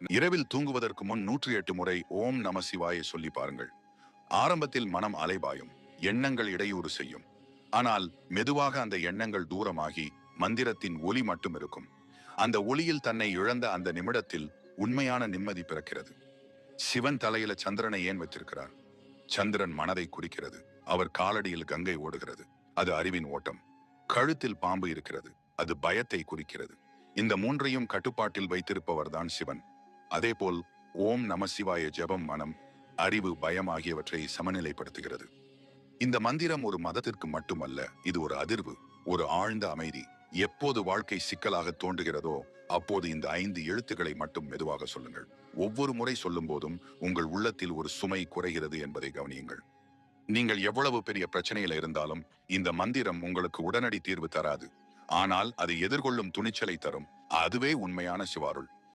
இரவில் தூங்குவதற்கு முன் 108 முறை ஓம் நம சிவாய சொல்லி பாருங்கள். ஆரம்பத்தில் மனம் அலைபாயும், எண்ணங்கள் இடையூறு செய்யும். ஆனால் மெதுவாக அந்த எண்ணங்கள் தூரமாகி மந்திரத்தின் ஒலி மட்டும் இருக்கும். அந்த ஒளியில் தன்னை இழந்த அந்த நிமிடத்தில் உண்மையான நிம்மதி பிறக்கிறது. சிவன் தலையில சந்திரனை ஏன் வைத்திருக்கிறார்? சந்திரன் மனதை குறிக்கிறது. அவர் காலடியில் கங்கை ஓடுகிறது, அது அறிவின் ஓட்டம். கழுத்தில் பாம்பு இருக்கிறது, அது பயத்தை குறிக்கிறது. இந்த மூன்றையும் கட்டுப்பாட்டில் வைத்திருப்பவர்தான் சிவன். அதேபோல் ஓம் நம சிவாய ஜெபம் மனம், அறிவு, பயம் ஆகியவற்றை சமநிலைப்படுத்துகிறது. இந்த மந்திரம் ஒரு மதத்திற்கு மட்டுமல்ல, இது ஒரு அதிர்வு, ஒரு ஆழ்ந்த அமைதி. எப்போது வாழ்க்கை சிக்கலாக தோன்றுகிறதோ அப்போது இந்த 5 எழுத்துக்களை மட்டும் மெதுவாக சொல்லுங்கள். ஒவ்வொரு முறை சொல்லும் போதும் உங்கள் உள்ளத்தில் ஒரு சுமை குறைகிறது என்பதை கவனியுங்கள். நீங்கள் எவ்வளவு பெரிய பிரச்சனையில இருந்தாலும் இந்த மந்திரம் உங்களுக்கு உடனடி தீர்வு தராது. ஆனால் அது எதிர்கொள்ளும் துணிச்சலை தரும். அதுவே உண்மையான சிவாருள்.